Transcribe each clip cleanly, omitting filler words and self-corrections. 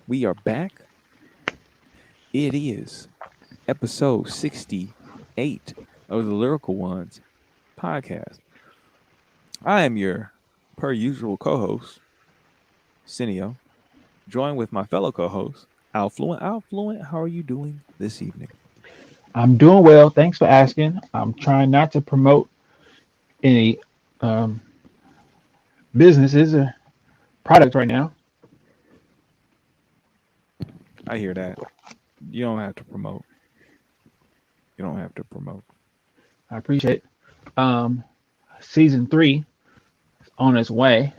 We are back. It is episode 68 of the Lyrical Ones podcast. I am your, per usual, co host, Cineo, joined with my fellow co host, Alfluent. Alfluent, how are you doing this evening? I'm doing well. Thanks for asking. I'm trying not to promote any um, businesses or products right now. I hear that. You don't have to promote. You don't have to promote. I appreciate it. Season three is on its way.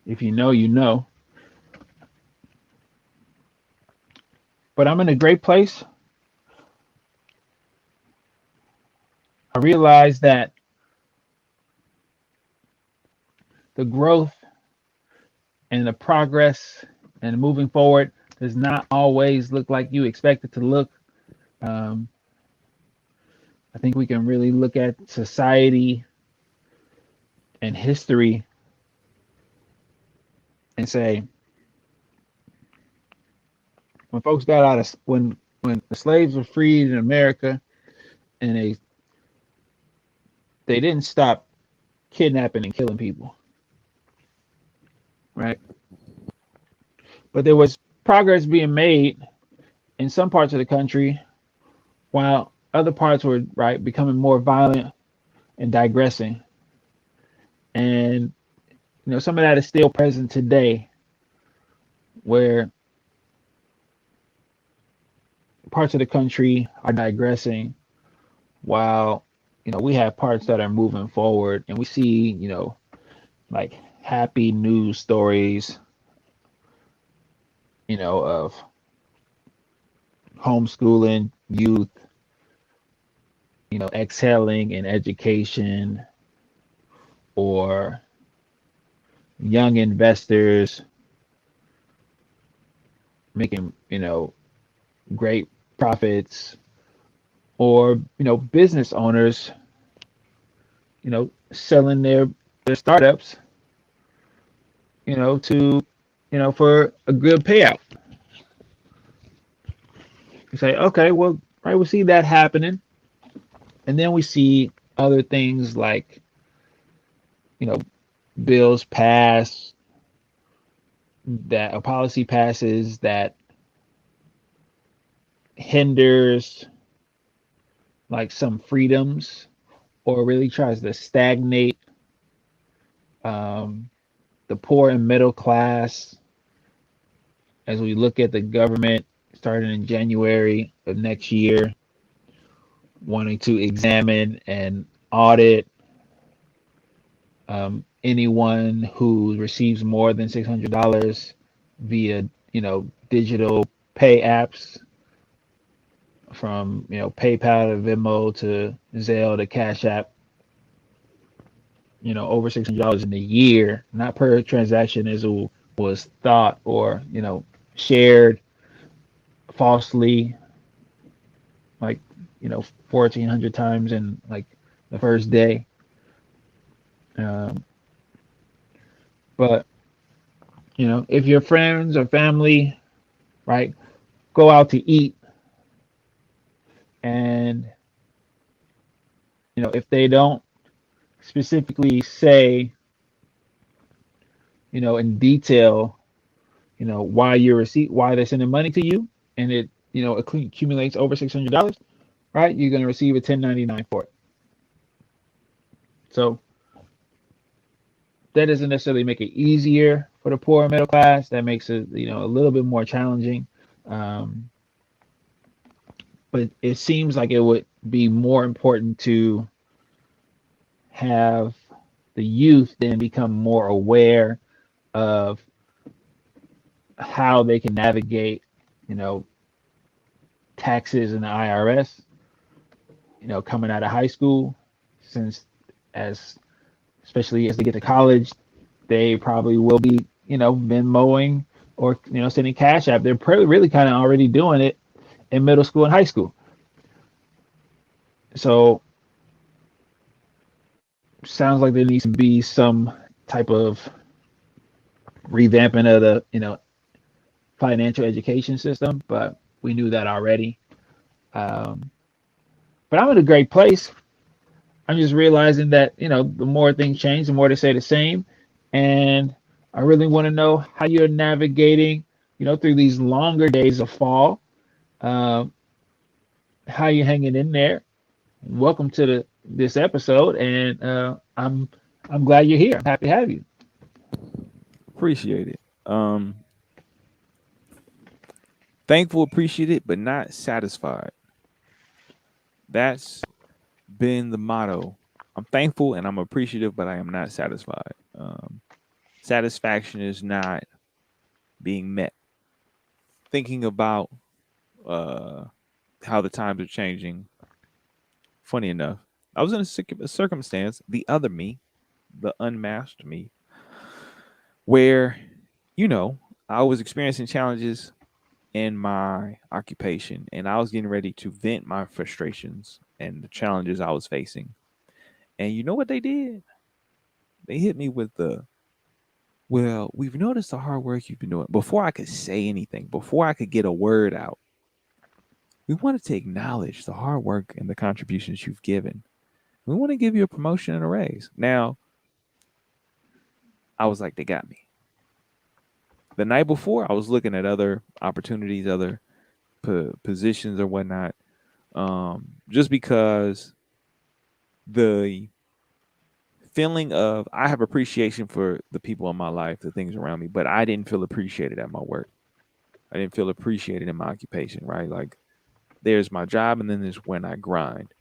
If you know, you know. But I'm in a great place. I realize that the growth and the progress and moving forward does not always look like you expect it to look. Um, I think we can really look at society and history and say, when folks got out of when the slaves were freed in America and they didn't stop kidnapping and killing people, right? But there was progress being made in some parts of the country while other parts were right becoming more violent and digressing. And some of that is still present today where parts of the country are digressing while we have parts that are moving forward and we see like happy news stories of homeschooling youth excelling in education or young investors making great profits or business owners selling their startups to for a good payout. You say, okay, well, right, we see that happening, and then we see other things like you know bills pass that a policy passes that hinders like some freedoms or really tries to stagnate um, the poor and middle class as we look at the government starting in January of next year wanting to examine and audit anyone who receives more than $600 via digital pay apps from PayPal to Venmo to Zelle to Cash App, over $600 in a year, not per transaction as it was thought or shared falsely, like 1,400 times in like the first day. Um, but if your friends or family, right, go out to eat and if they don't specifically say in detail why they're sending money to you and it accumulates over $600, right, you're going to receive a 1099 for it. So that doesn't necessarily make it easier for the poor and middle class. That makes it a little bit more challenging. um, but it seems like it would be more important to have the youth then become more aware of how they can navigate, you know, taxes and the IRS, coming out of high school, since as especially as they get to college, they probably will be, Venmoing or sending Cash App. They're probably really kind of already doing it in middle school and high school. So sounds like there needs to be some type of revamping of the financial education system, but we knew that already. Um, but I'm in a great place. I'm just realizing that, the more things change, the more they say the same. And I really want to know how you're navigating, through these longer days of fall, um, how you're hanging in there. Welcome to this episode, and I'm glad you're here. I'm happy to have you. Appreciate it. Thankful, appreciate it, but not satisfied. That's been the motto. I'm thankful and I'm appreciative, but I am not satisfied. Satisfaction is not being met. Thinking about uh, how the times are changing. Funny enough, I was in a circumstance, the other me, the unmasked me, where, you know, I was experiencing challenges in my occupation and I was getting ready to vent my frustrations and the challenges I was facing. And you know what they did? They hit me with well, we've noticed the hard work you've been doing. Before I could say anything, before I could get a word out, we wanted to acknowledge the hard work and the contributions you've given. We want to give you a promotion and a raise. Now, I was like, they got me. The night before, I was looking at other opportunities, other positions or whatnot, just because the feeling of I have appreciation for the people in my life, the things around me, but I didn't feel appreciated at my work. I didn't feel appreciated in my occupation, right? Like there's my job and then there's when I grind.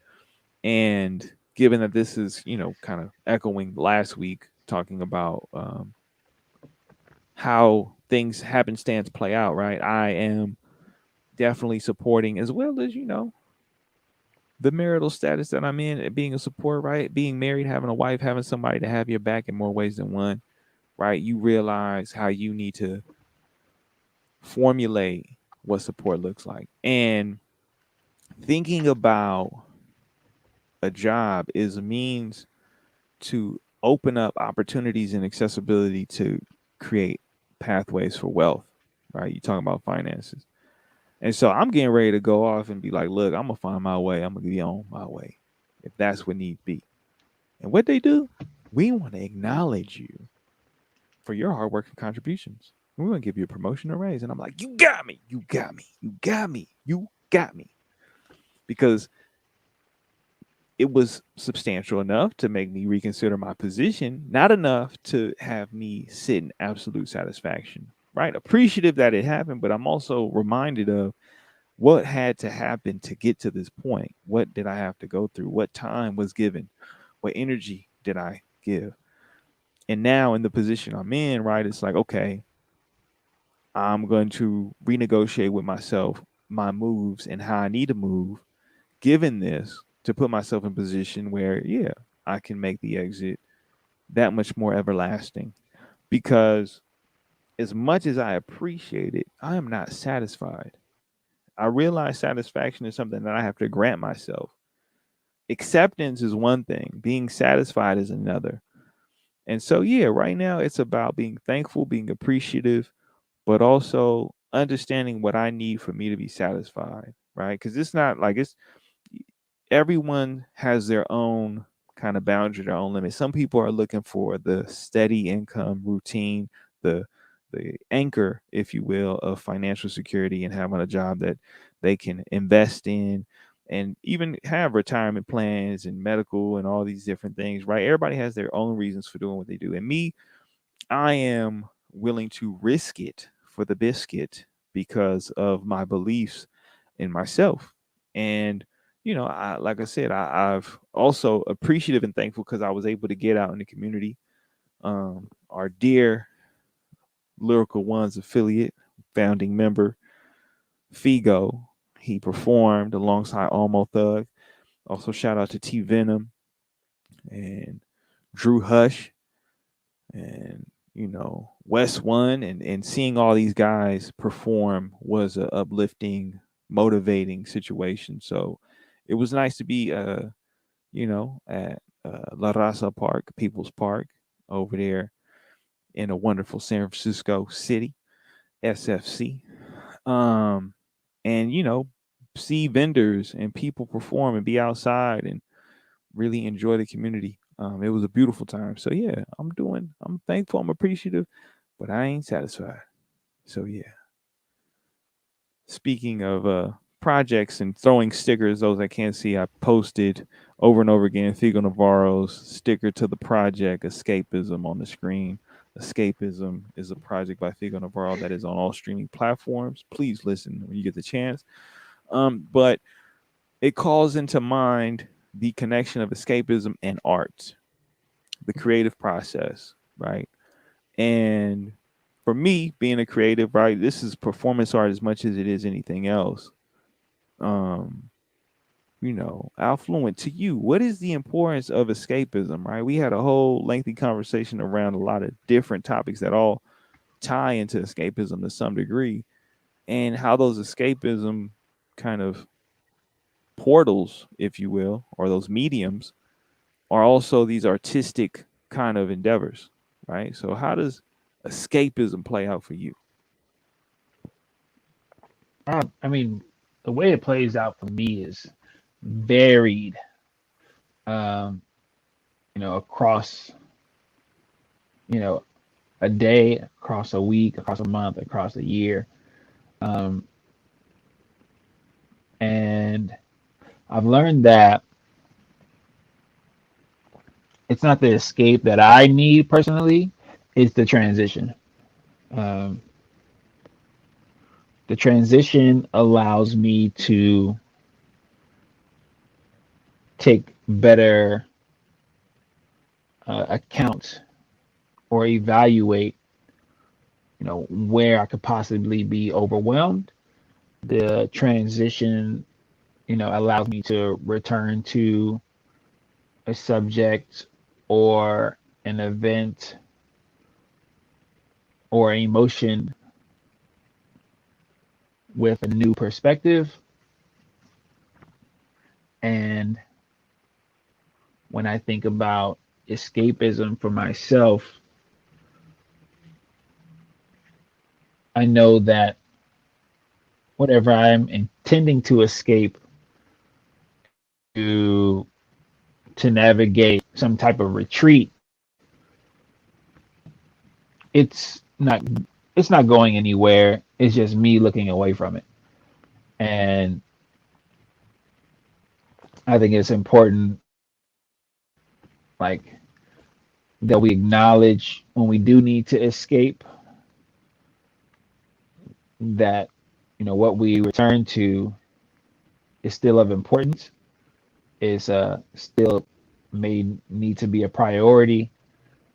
And given that this is, kind of echoing last week, talking about how things happenstance play out, right? I am definitely supporting as well as, the marital status that I'm in, being a support, right? Being married, having a wife, having somebody to have your back in more ways than one, right? You realize how you need to formulate what support looks like. And thinking about a job is a means to open up opportunities and accessibility to create pathways for wealth, right? You talking about finances. And so I'm getting ready to go off and be like, look, I'm gonna find my way. I'm gonna be on my way if that's what needs be. And what they do, we want to acknowledge you for your hard work and contributions. We're gonna give you a promotion or raise. And I'm like, you got me, you got me, you got me, you got me. Because it was substantial enough to make me reconsider my position, not enough to have me sit in absolute satisfaction, right? Appreciative that it happened, but I'm also reminded of what had to happen to get to this point. What did I have to go through? What time was given? What energy did I give? And now in the position I'm in, right, it's like, okay, I'm going to renegotiate with myself my moves and how I need to move given this to put myself in position where, yeah, I can make the exit that much more everlasting. Because as much as I appreciate it, I am not satisfied. I realize satisfaction is something that I have to grant myself. Acceptance is one thing, being satisfied is another. And so, yeah, right now it's about being thankful, being appreciative, but also understanding what I need for me to be satisfied, right? Because it's not like it's everyone has their own kind of boundary, their own limit. Some people are looking for the steady income routine, the anchor, if you will, of financial security and having a job that they can invest in and even have retirement plans and medical and all these different things, right? Everybody has their own reasons for doing what they do. And me, I am willing to risk it for the biscuit because of my beliefs in myself. And like I said, I've also appreciative and thankful because I was able to get out in the community. Our dear Lyrical One's affiliate, founding member, Figo, he performed alongside Almo Thug. Also, shout out to T Venom and Drew Hush and West One and seeing all these guys perform was a uplifting, motivating situation. So it was nice to be at La Raza Park, People's Park over there in a wonderful San Francisco city. SFC. Um, and see vendors and people perform and be outside and really enjoy the community. It was a beautiful time. So yeah, I'm thankful, I'm appreciative, but I ain't satisfied. So yeah. Speaking of projects and throwing stickers, those I can't see, I posted over and over again Figo Navarro's sticker to the project Escapism on the screen. Escapism is a project by Figo Navarro that is on all streaming platforms. Please listen when you get the chance. But it calls into mind the connection of escapism and art, the creative process, right? And for me, being a creative, right, this is performance art as much as it is anything else. Um, affluent to you, what is the importance of escapism, right? We had a whole lengthy conversation around a lot of different topics that all tie into escapism to some degree, and how those escapism kind of portals, if you will, or those mediums are also these artistic kind of endeavors, right? So how does escapism play out for you? I mean, the way it plays out for me is varied, um, across, you know, a day, across a week, across a month, across a year. Um, and I've learned that it's not the escape that I need personally, it's the transition. Um, the transition allows me to take better account or evaluate, where I could possibly be overwhelmed. The transition, allows me to return to a subject or an event or emotion with a new perspective. And when I think about escapism for myself, I know that whatever I'm intending to escape to navigate some type of retreat, it's not it's not going anywhere. It's just me looking away from it. And I think it's important, like, that we acknowledge when we do need to escape that, what we return to is still of importance, is still may need to be a priority,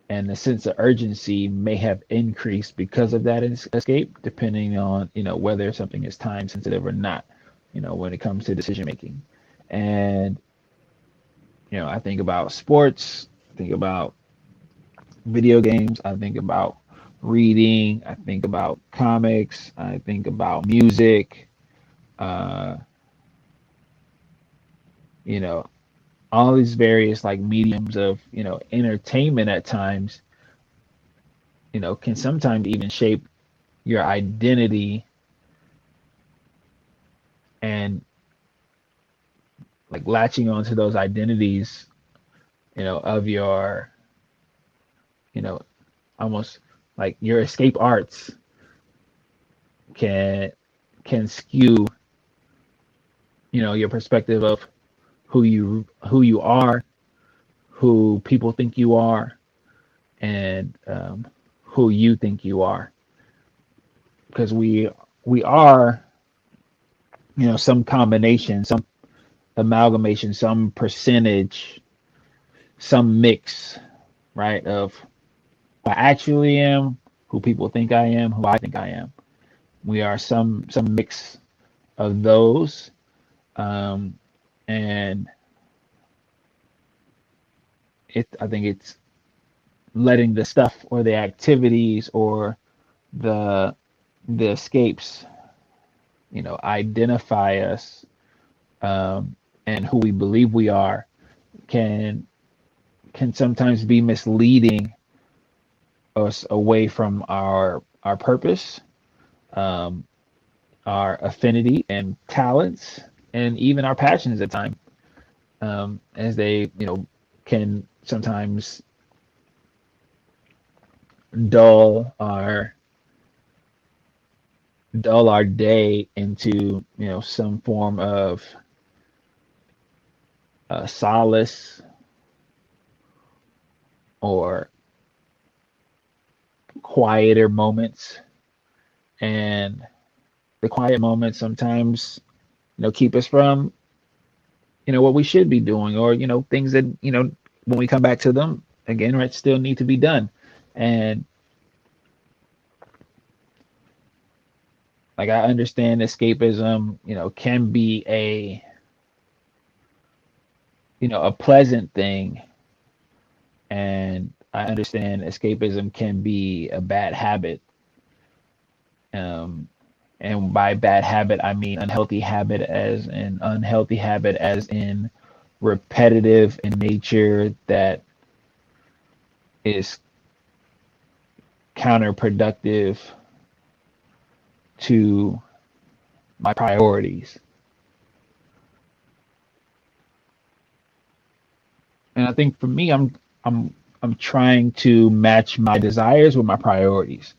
and the sense of urgency may have increased because of that escape, depending on, whether something is time sensitive or not, when it comes to decision making. And I think about sports, I think about video games, I think about reading, I think about comics, I think about music, uh, you know, all these various like mediums of, entertainment at times, can sometimes even shape your identity and like latching onto those identities, of your, you know, almost like your escape arts can skew, your perspective of who you are, who people think you are, and who you think you are, because we are, some combination, some amalgamation, some percentage, some mix, right, of who I actually am, who people think I am, who I think I am. We are some mix of those, um, and I think it's letting the stuff or the activities or the escapes, identify us, and who we believe we are can sometimes be misleading us away from our purpose, um, our affinity and talents, and even our passions at times, as they, can sometimes dull our dull our day into, some form of solace or quieter moments. And the quiet moments sometimes, keep us from, what we should be doing, or, things that, when we come back to them again, right, still need to be done. And like, I understand escapism, can be a pleasant thing. And I understand escapism can be a bad habit. Um, and by bad habit, I mean unhealthy habit as in repetitive in nature that is counterproductive to my priorities. And I think for me, I'm trying to match my desires with my priorities.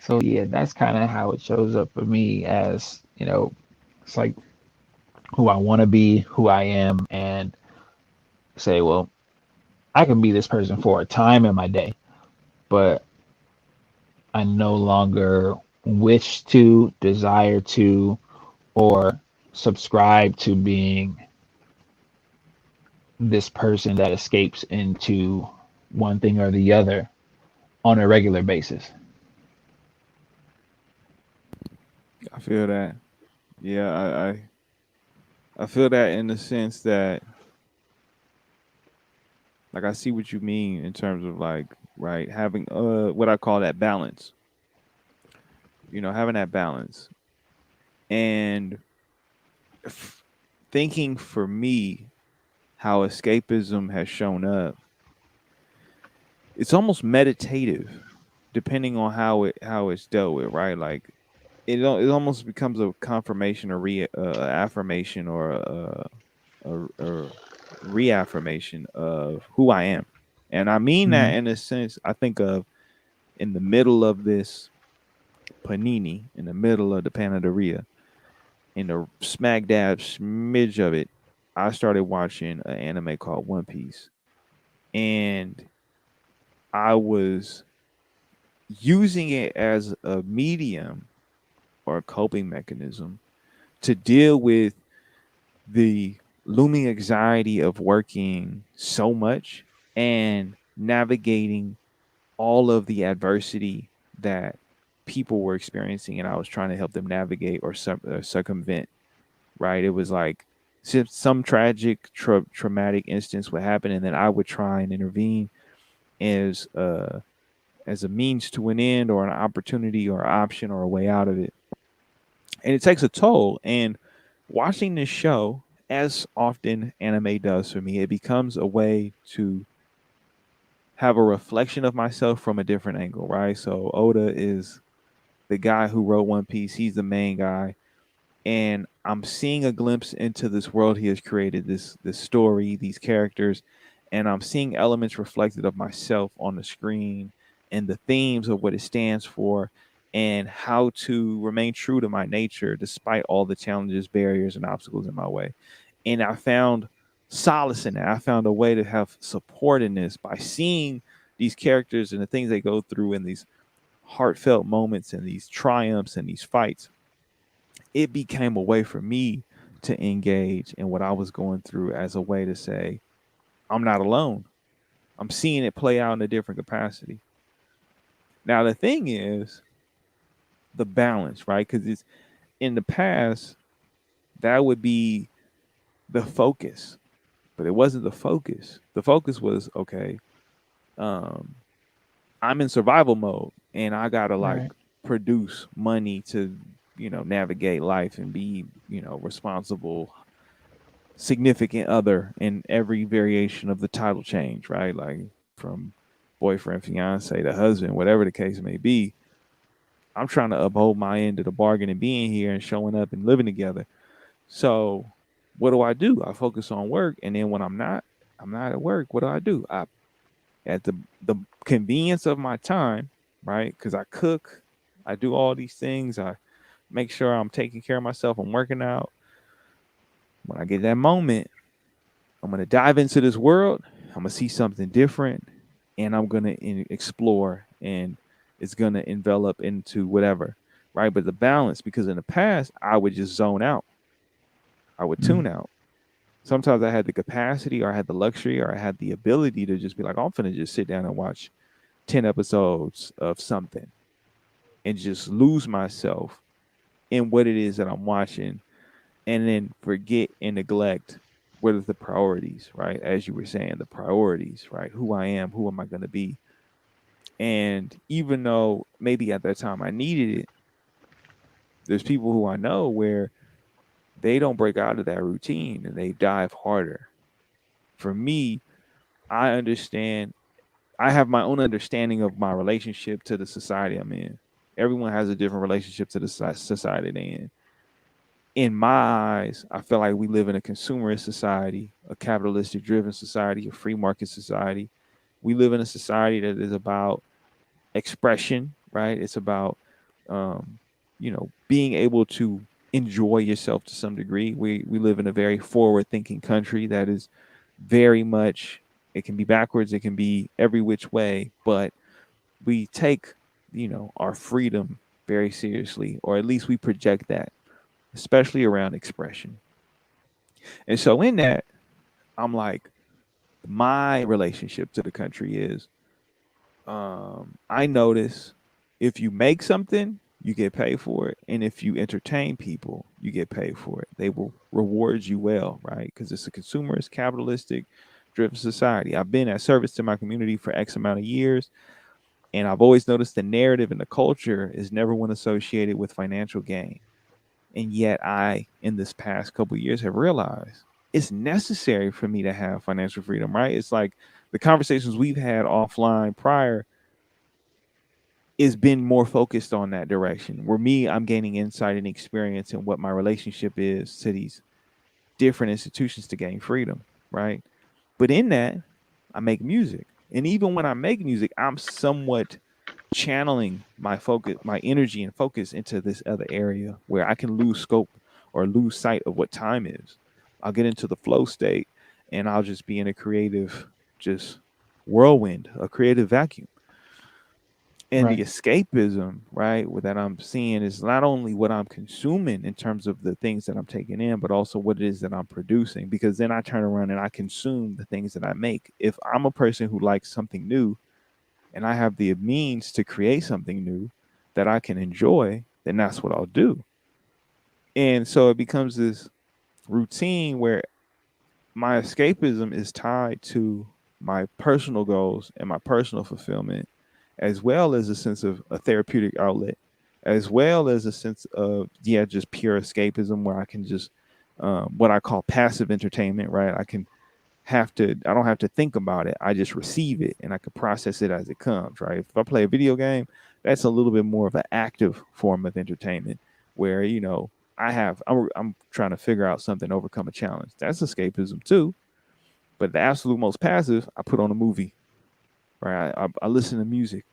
So yeah, that's kind of how it shows up for me, as it's like who I want to be, who I am, and say, well, I can be this person for a time in my day, but I no longer wish to, desire to, or subscribe to being this person that escapes into one thing or the other on a regular basis. I feel that. Yeah, I feel that in the sense that, like, I see what you mean in terms of, like, right, having what I call that balance. Having that balance, and f- thinking for me how escapism has shown up. It's almost meditative, depending on how it's dealt with, right? Like, it almost becomes a confirmation or affirmation, or a reaffirmation of who I am. And I mean that Hmm. in a sense. I think of, in the middle of this panini, in the middle of the panaderia, in the smack dab smidge of it, I started watching an anime called One Piece. And I was using it as a medium or a coping mechanism to deal with the looming anxiety of working so much and navigating all of the adversity that people were experiencing, and I was trying to help them navigate or circumvent. Right? It was like, some tragic, traumatic instance would happen, and then I would try and intervene as a means to an end, or an opportunity, or option, or a way out of it. And it takes a toll. And watching this show, as often anime does for me, it becomes a way to have a reflection of myself from a different angle, right? So Oda is the guy who wrote One Piece. He's the main guy, and I'm seeing a glimpse into this world he has created, this story, these characters, and I'm seeing elements reflected of myself on the screen, and the themes of what it stands for, and how to remain true to my nature despite all the challenges, barriers, and obstacles in my way. And I found solace in that. I found a way to have support in this by seeing these characters and the things they go through, in these heartfelt moments, and these triumphs, and these fights. It became a way for me to engage in what I was going through, as a way to say, I'm not alone. I'm seeing it play out in a different capacity. Now, the thing is the balance, right? Because it's, in the past, that would be the focus, but it wasn't the focus. The focus was, okay, um, I'm in survival mode, and I got to, like, Right. produce money to, navigate life and be, responsible significant other in every variation of the title change, right? Like, from boyfriend, fiance, the husband, whatever the case may be. I'm trying to uphold my end of the bargain and being here and showing up and living together. So what do? I focus on work, and then when I'm not at work. What do? I at the convenience of my time, right? Because I cook, I do all these things. I make sure I'm taking care of myself. I'm working out. When I get that moment, I'm gonna dive into this world. I'm gonna see something different, and I'm gonna explore, and it's gonna envelop into whatever, right? But the balance, because in the past I would just zone out. I would Mm. tune out. Sometimes I had the capacity, or I had the luxury, or I had the ability to just be like, "Oh, I'm finna just sit down and watch 10 episodes of something and just lose myself in what it is that I'm watching, and then forget and neglect what are the priorities, right? As you were saying, the priorities, right? Who I am, who am I going to be? And even though maybe at that time I needed it, there's people who I know where they don't break out of that routine and they dive harder. For me, I understand, I have my own understanding of my relationship to the society I'm in. Everyone has a different relationship to the society they're in. In my eyes, I feel like we live in a consumerist society, a capitalistic driven society, a free market society. We live in a society that is about expression, right? It's about, um, being able to enjoy yourself to some degree. We live in a very forward thinking country that is very much, it can be backwards, it can be every which way, but we take, our freedom very seriously, or at least we project that, especially around expression. And so in that, I'm like, my relationship to the country is, I notice if you make something, you get paid for it. And if you entertain people, you get paid for it. They will reward you well, right? Because it's a consumerist, capitalistic driven society. I've been at service to my community for X amount of years. And I've always noticed the narrative and the culture is never one associated with financial gain. And yet I, in this past couple of years, have realized it's necessary for me to have financial freedom, right? It's like the conversations we've had offline prior is been more focused on that direction. Where me, I'm gaining insight and experience in what my relationship is to these different institutions to gain freedom, right? But in that, I make music. And even when I make music, I'm somewhat channeling my focus, my energy and focus into this other area where I can lose scope or lose sight of what time is. I'll get into the flow state and I'll just be in a creative, just whirlwind, a creative vacuum. And the Right. escapism, right, that I'm seeing is not only what I'm consuming in terms of the things that I'm taking in, but also what it is that I'm producing. Because then I turn around and I consume the things that I make. If I'm a person who likes something new, and I have the means to create something new that I can enjoy, then that's what I'll do. And so it becomes this routine where my escapism is tied to my personal goals and my personal fulfillment, as well as a sense of a therapeutic outlet, as well as a sense of, yeah, just pure escapism where I can just, what I call passive entertainment, right? I don't have to think about it. I just receive it and I can process it as it comes, right? If I play a video game, that's a little bit more of an active form of entertainment where, I'm trying to figure out something, overcome a challenge. That's escapism too. But the absolute most passive, I put on a movie, right? I listen to music.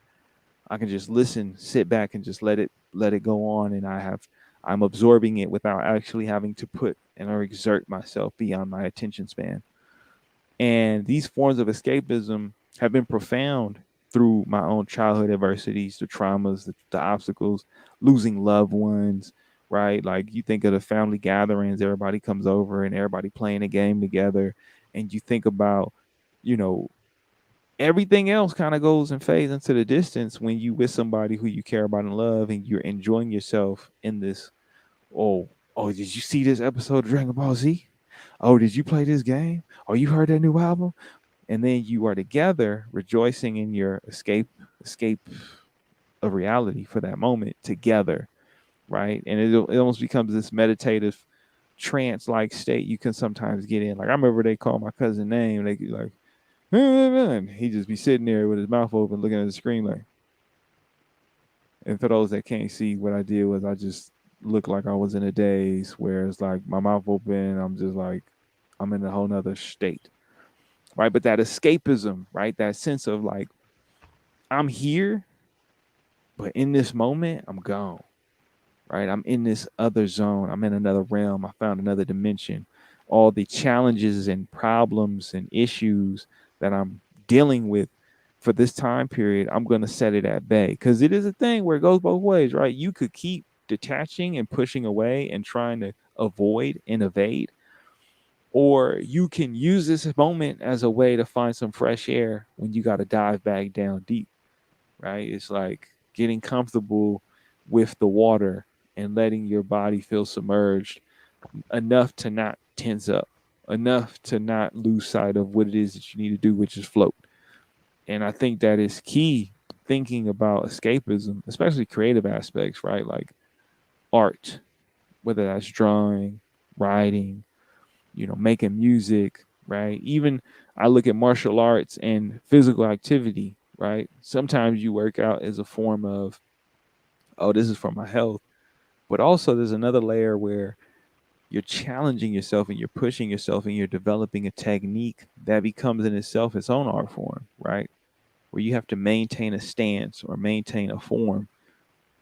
I can just listen, sit back and just let it go on. And I'm absorbing it without actually having to put and or exert myself beyond my attention span. And these forms of escapism have been profound through my own childhood adversities, the traumas, the obstacles, losing loved ones, right? Like you think of the family gatherings, everybody comes over and everybody playing a game together. And you think about, you know, everything else kind of goes and fades into the distance when you with somebody who you care about and love and you're enjoying yourself in this. Oh, did you see this episode of Dragon Ball Z? Oh, did you play this game? Oh, you heard that new album? And then you are together rejoicing in your escape of reality for that moment together, right? And it almost becomes this meditative trance like state you can sometimes get in. Like I remember they called my cousin name. They like He just be sitting there with his mouth open, looking at the screen like. And for those that can't see, what I did was I just looked like I was in a daze, where it's like my mouth open. I'm just like I'm in a whole nother state, right? But that escapism, right? That sense of like I'm here, but in this moment, I'm gone, right? I'm in this other zone. I'm in another realm. I found another dimension. All the challenges and problems and issues that I'm dealing with for this time period, I'm going to set it at bay, because it is a thing where it goes both ways, right? You could keep detaching and pushing away and trying to avoid and evade, or you can use this moment as a way to find some fresh air when you got to dive back down deep, right? It's like getting comfortable with the water and letting your body feel submerged enough to not tense up, enough to not lose sight of what it is that you need to do, which is float. And I think that is key, thinking about escapism, especially creative aspects, right? Like art, whether that's drawing, writing, making music, right? Even I look at martial arts and physical activity, right? Sometimes you work out as a form of, oh, this is for my health. But also there's another layer where you're challenging yourself and you're pushing yourself and you're developing a technique that becomes in itself its own art form, right? Where you have to maintain a stance or maintain a form.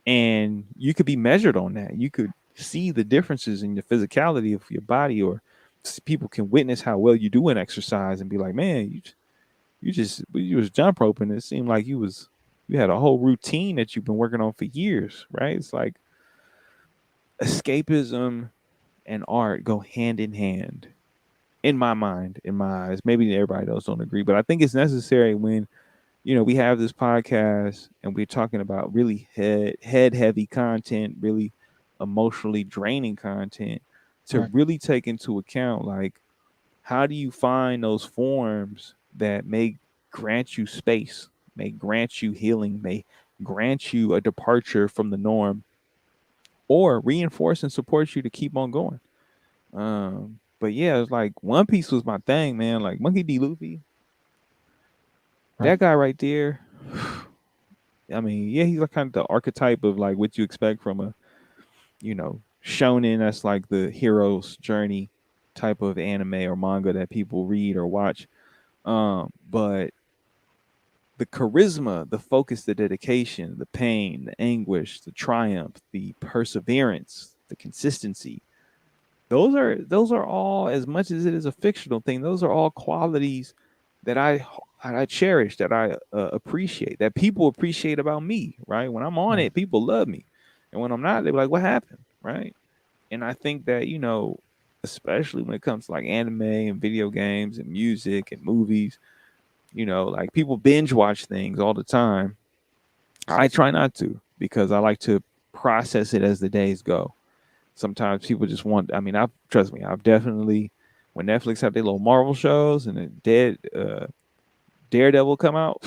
And you could be measured on that. You could see the differences in the physicality of your body, or people can witness how well you do in exercise and be like, man, you was jump roping. It seemed like you had a whole routine that you've been working on for years, right? It's like escapism and art go hand in hand in my mind, in my eyes. Maybe everybody else don't agree, but I think it's necessary when we have this podcast and we're talking about really head heavy content, really emotionally draining content, to Right. really take into account, like, how do you find those forms that may grant you space, may grant you healing, may grant you a departure from the norm, or reinforce and support you to keep on going. But yeah, it's like One Piece was my thing, man. Like Monkey D. Luffy, Right. that guy right there. I mean, yeah, he's like kind of the archetype of like what you expect from a, shonen. That's like the hero's journey type of anime or manga that people read or watch. But the charisma, the focus, the dedication, the pain, the anguish, the triumph, the perseverance, the consistency, those are all, as much as it is a fictional thing, those are all qualities that I cherish, that I appreciate, that people appreciate about me, right? When I'm on Right. it, people love me, and when I'm not, they're like, what happened, right? And I think that, especially when it comes to like anime and video games and music and movies, like people binge watch things all the time. I try not to, because I like to process it as the days go. Sometimes people just want. I mean, I trust me. I've definitely, when Netflix have their little Marvel shows and the Daredevil come out,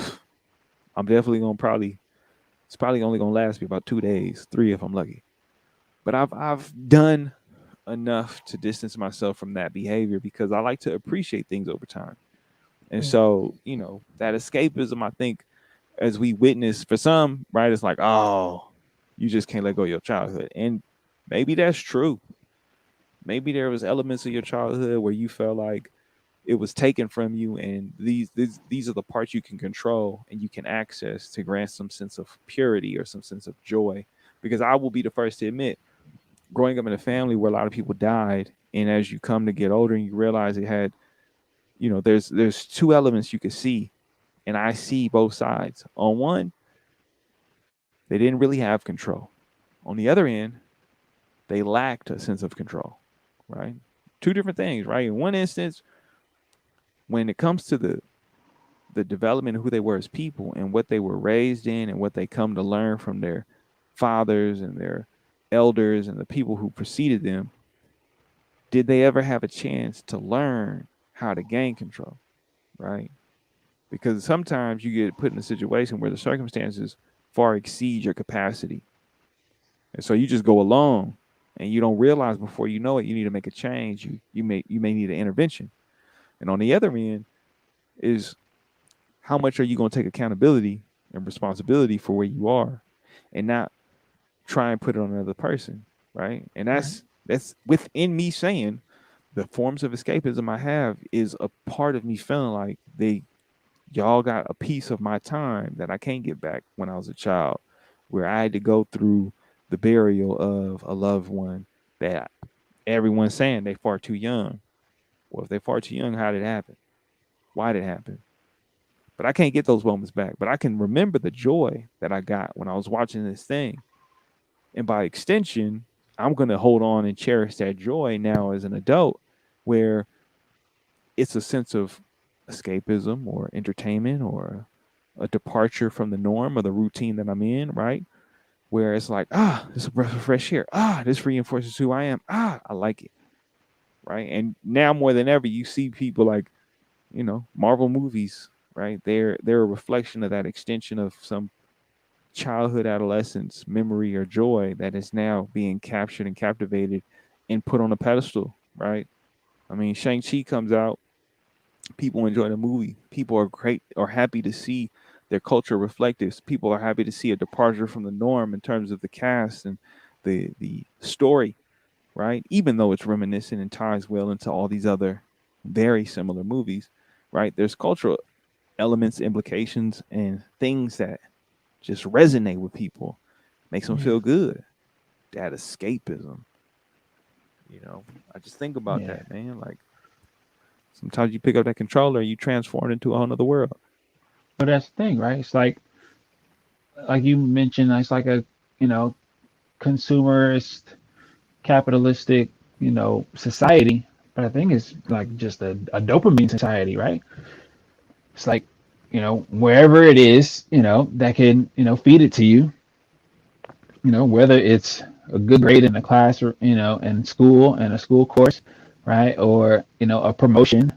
I'm definitely gonna probably. It's probably only gonna last me about 2 days, three if I'm lucky. But I've done enough to distance myself from that behavior, because I like to appreciate things over time. And Yeah. so, that escapism, I think, as we witness for some, right, it's like, oh, you just can't let go of your childhood. And maybe that's true. Maybe there was elements of your childhood where you felt like it was taken from you, and these are the parts you can control and you can access to grant some sense of purity or some sense of joy. Because I will be the first to admit, growing up in a family where a lot of people died, and as you come to get older and you realize it had, there's two elements you could see, and I see both sides. On one, they didn't really have control. On the other end, they lacked a sense of control, right? Two different things, right? In one instance, when it comes to the development of who they were as people and what they were raised in and what they come to learn from their fathers and their elders and the people who preceded them, did they ever have a chance to learn how to gain control, right? Because sometimes you get put in a situation where the circumstances far exceed your capacity. And so you just go along and you don't realize before you know it, you need to make a change. You may need an intervention. And on the other end is how much are you going to take accountability and responsibility for where you are, and not try and put it on another person, right? And Right. that's within me saying the forms of escapism I have is a part of me feeling like y'all got a piece of my time that I can't get back when I was a child, where I had to go through the burial of a loved one that everyone's saying they far too young. Well, if they far too young, how did it happen? Why did it happen? But I can't get those moments back. But I can remember the joy that I got when I was watching this thing. And by extension, I'm going to hold on and cherish that joy now as an adult, where it's a sense of escapism or entertainment or a departure from the norm or the routine that I'm in, right? Where it's like, this is a breath of fresh air. This reinforces who I am. I like it, right? And now more than ever, you see people like, Marvel movies, right? They're a reflection of that extension of some childhood, adolescence, memory, or joy that is now being captured and captivated and put on a pedestal, right? I mean, Shang-Chi comes out, people enjoy the movie. People are great or happy to see their culture reflected. People are happy to see a departure from the norm in terms of the cast and the story, right? Even though it's reminiscent and ties well into all these other very similar movies, right? There's cultural elements, implications, and things that just resonate with people, makes them Yeah. feel good. That escapism, I just think about Yeah. that, man. Like sometimes you pick up that controller, you transform into a whole other world. But that's the thing, right? It's like you mentioned, it's like a, you know, consumerist, capitalistic, society. But I think it's like just a dopamine society, right? It's like, wherever it is, that can, feed it to you, whether it's a good grade in a class or, in school and a school course, right? Or, a promotion,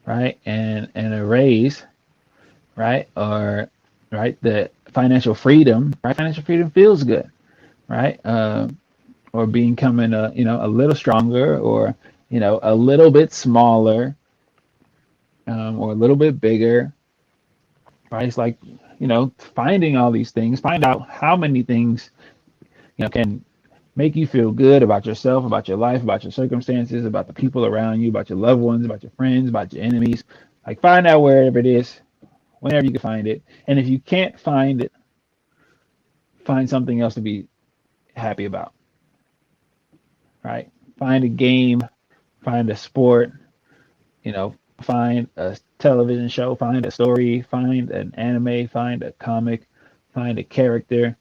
right? And a raise, right? Or, right, the financial freedom, right? Financial freedom feels good, right? Or becoming a little stronger or, a little bit smaller, or a little bit bigger, right? It's like, finding all these things, find out how many things, can make you feel good about yourself, about your life, about your circumstances, about the people around you, about your loved ones, about your friends, about your enemies. Like find out wherever it is, whenever you can find it. And if you can't find it, find something else to be happy about, right? Find a game, find a sport, find a television show, find a story, find an anime, find a comic, find a character,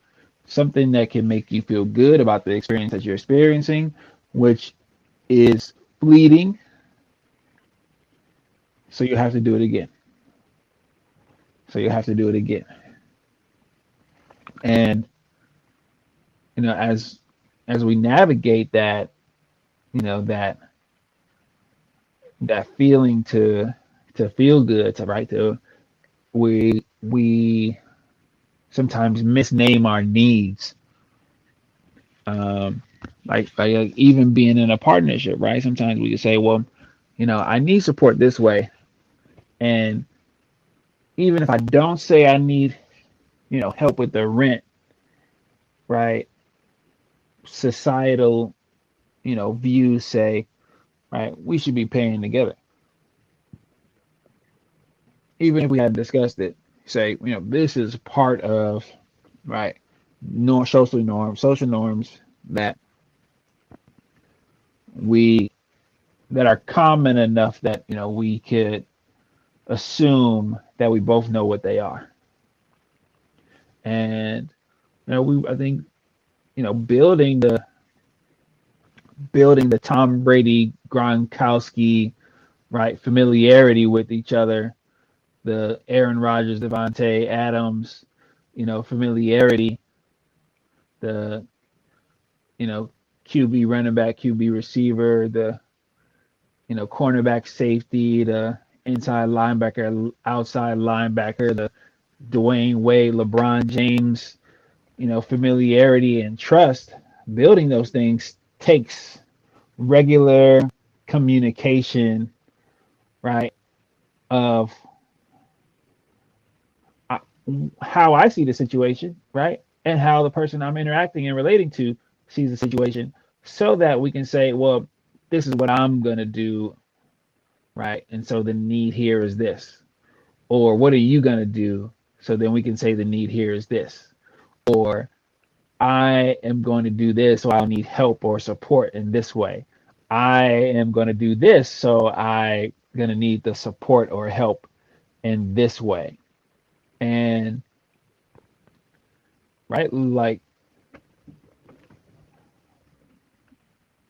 something that can make you feel good about the experience that you're experiencing, which is fleeting. So you have to do it again. So you have to do it again. And as we navigate that, that feeling to feel good, to right to we sometimes misname our needs. Um, like even being in a partnership, right? Sometimes we can say, well, I need support this way, and even if I don't say I need, help with the rent, right? Societal, views say, right, we should be paying together. Even if we had discussed it, say, this is part of, right, social norms that we that are common enough that we could assume that we both know what they are. And I think building the Tom Brady Gronkowski, right, familiarity with each other, the Aaron Rodgers, Devontae Adams, familiarity, the QB running back, QB receiver, the cornerback safety, the inside linebacker, outside linebacker, the Dwayne Wade, LeBron James, familiarity and trust. Building those things takes regular communication, right? Of how I see the situation, right? And how the person I'm interacting and relating to sees the situation, so that we can say, well, this is what I'm going to do, right? And so the need here is this. Or what are you going to do? So then we can say the need here is this. Or I am going to do this, so I'll need help or support in this way. I am going to do this, so I'm going to need the support or help in this way. And right, like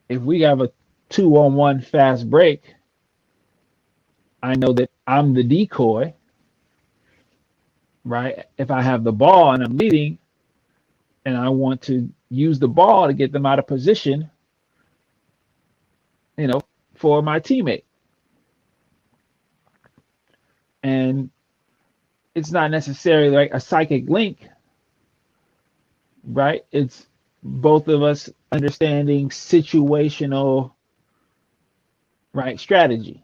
if we have a 2-on-1 fast break, I know that I'm the decoy, right? If I have the ball and I'm leading and I want to use the ball to get them out of position, you know, for my teammate. And it's not necessarily like a psychic link, right? It's both of us understanding situational, right, strategy,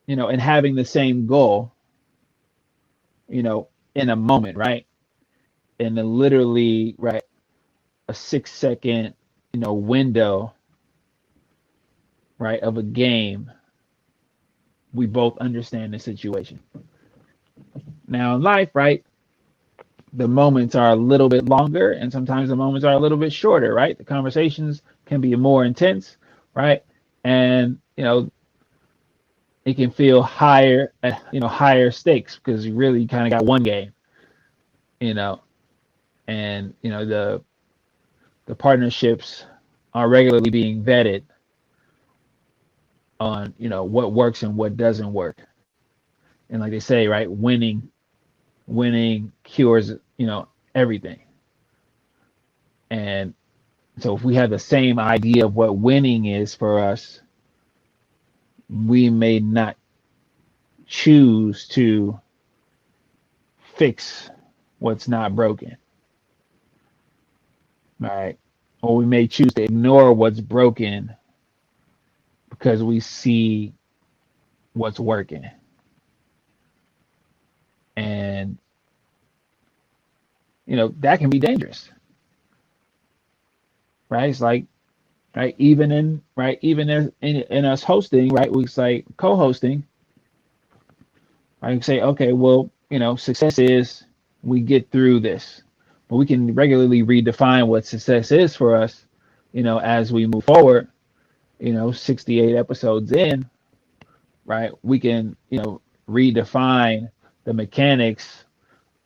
and having the same goal, in a moment, right? In a literally, right, a 6 second, window, right, of a game, we both understand the situation. Now in life, right, the moments are a little bit longer and sometimes the moments are a little bit shorter, right? The conversations can be more intense, right? And, it can feel higher, higher stakes because you really kind of got one game, you know, and, the partnerships are regularly being vetted on, what works and what doesn't work. And like they say, right, winning cures, everything. And so if we have the same idea of what winning is for us, we may not choose to fix what's not broken. All right. Or we may choose to ignore what's broken because we see what's working. And that can be dangerous. Right? It's like, right, even in us hosting, right, we say co-hosting, I can say, okay, well, success is we get through this. But we can regularly redefine what success is for us, as we move forward, 68 episodes in, right? We can, redefine the mechanics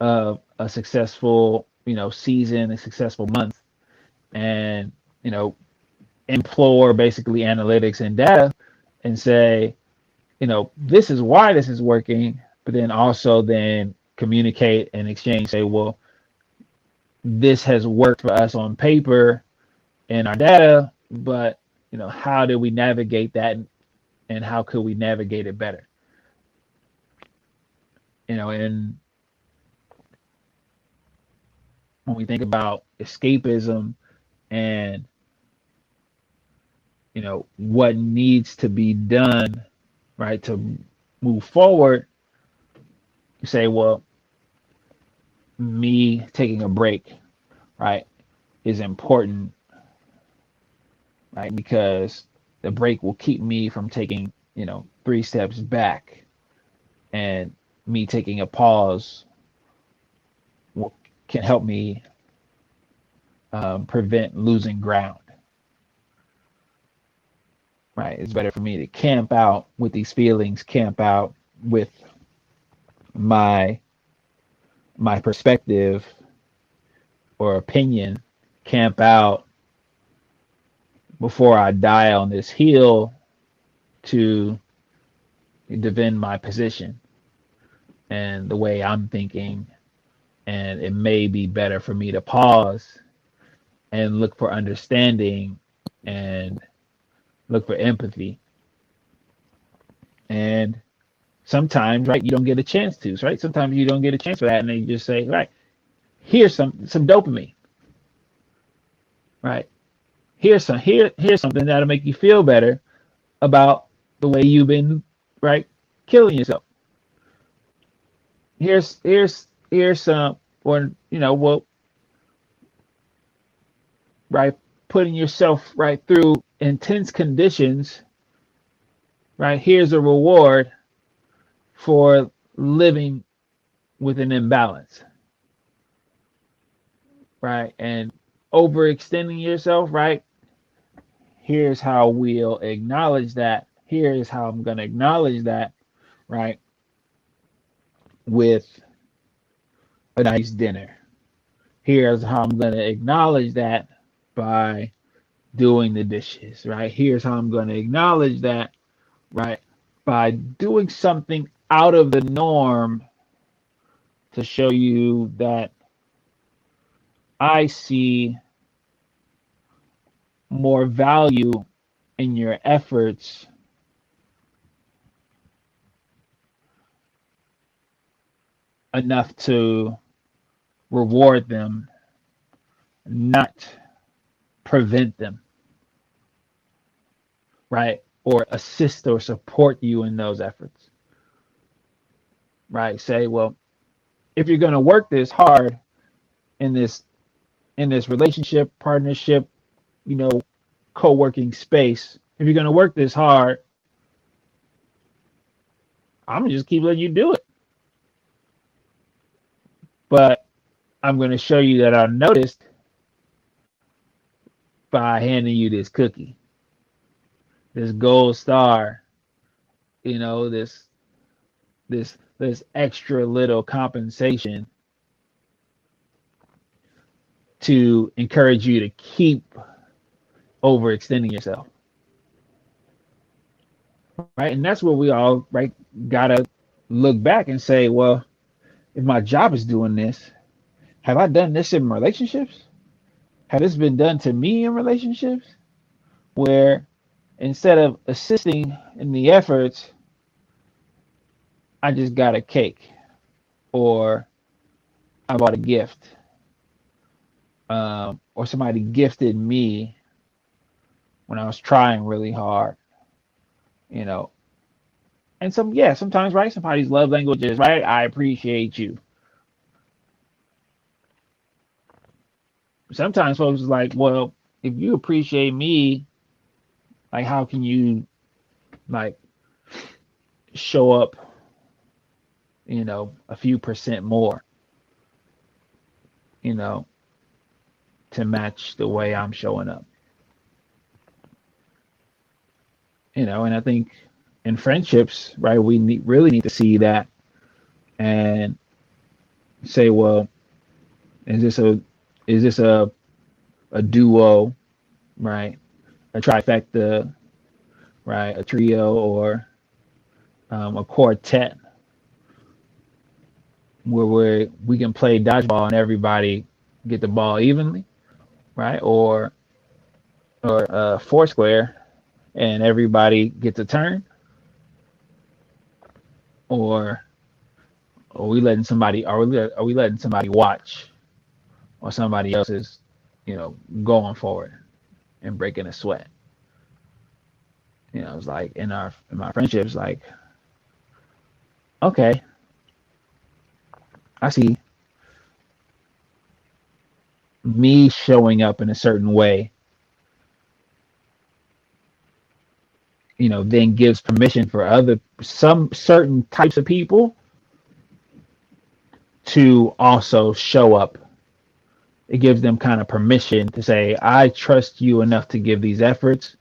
of a successful, season, a successful month, and, implore basically analytics and data and say, this is why this is working, but then also then communicate and exchange, say, well, this has worked for us on paper in our data, but how do we navigate that and how could we navigate it better? And when we think about escapism and what needs to be done, right, to move forward, you say, well, me taking a break, right, is important, right, because the break will keep me from taking 3 steps back, and me taking a pause can help me prevent losing ground. Right, it's better for me to camp out with these feelings, camp out with my perspective or opinion, camp out before I die on this hill to defend my position and the way I'm thinking. And it may be better for me to pause and look for understanding and look for empathy. And sometimes, right, you don't get a chance to, right? Sometimes you don't get a chance for that, and then you just say, right, here's some dopamine, right? Here's something that'll make you feel better about the way you've been, right, killing yourself. here's some, or well, right, putting yourself right through intense conditions, right? Here's a reward for living with an imbalance, right? And overextending yourself, right? Here's how we'll acknowledge that. Here's how I'm going to acknowledge that, right? With a nice dinner. Here's how I'm going to acknowledge that by doing the dishes, right? Here's how I'm going to acknowledge that, right? By doing something out of the norm to show you that I see more value in your efforts enough to reward them, not prevent them, right? Or assist or support you in those efforts, right? Say, well, if you're going to work this hard in this relationship, partnership, you know, co-working space, if you're going to work this hard, I'm gonna just keep letting you do it. But I'm going to show you that I noticed by handing you this cookie, this gold star, this extra little compensation to encourage you to keep overextending yourself. Right. And that's where we all right gotta look back and say, well, if my job is doing this, have I done this in relationships? Have this been done to me in relationships? Where instead of assisting in the efforts, I just got a cake or I bought a gift, or somebody gifted me when I was trying really hard, you know. And sometimes, right, somebody's love language is, right, I appreciate you. Sometimes folks is like, well, if you appreciate me, like how can you like show up, a few percent more, you know, to match the way I'm showing up. And I think in friendships, right, really need to see that and say, well, is this a is this a duo, right? A trifecta, right? A trio or a quartet where we can play dodgeball and everybody get the ball evenly, right? Or foursquare and everybody gets a turn, or are we letting somebody watch or somebody else is, going forward and breaking a sweat. It's like in my friendships, like, okay, I see me showing up in a certain way, then gives permission for some certain types of people to also show up. It gives them kind of permission to say, I trust you enough to give these efforts.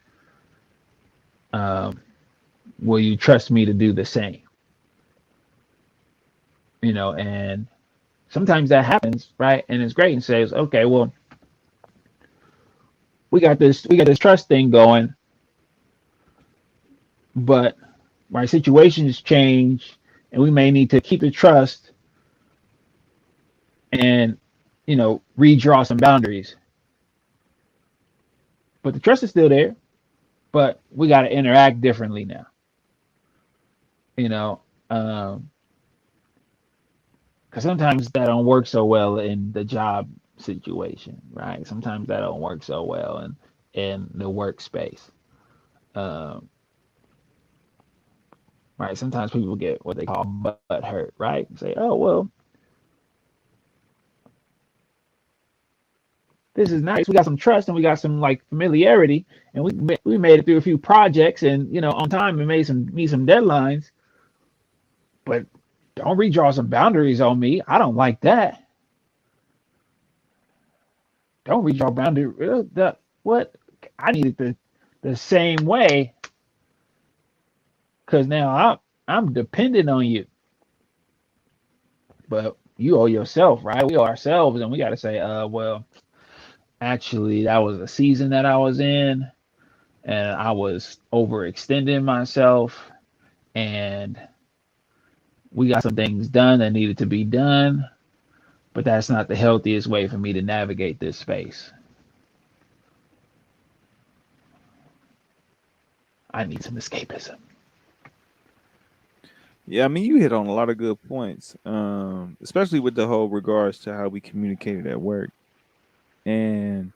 Um, will you trust me to do the same? And sometimes that happens, right? And it's great and says, okay, well, we got this trust thing going, but right, situations change and we may need to keep the trust and redraw some boundaries. But the trust is still there, but we got to interact differently now. You know, because sometimes that don't work so well in the job situation, right? Sometimes that don't work so well in the workspace. Um, right? Sometimes people get what they call butt hurt, right? Say, oh well, this is nice. We got some trust and we got some like familiarity, and we made it through a few projects and on time and made some meet some deadlines. But don't redraw some boundaries on me. I don't like that. Don't redraw boundaries. What? I need it the same way because now I'm dependent on you. But you owe yourself, right? We owe ourselves, and we got to say, well, actually, that was a season that I was in, and I was overextending myself, and we got some things done that needed to be done, but that's not the healthiest way for me to navigate this space. I need some escapism. Yeah, I mean, you hit on a lot of good points, especially with the whole regards to how we communicated at work. And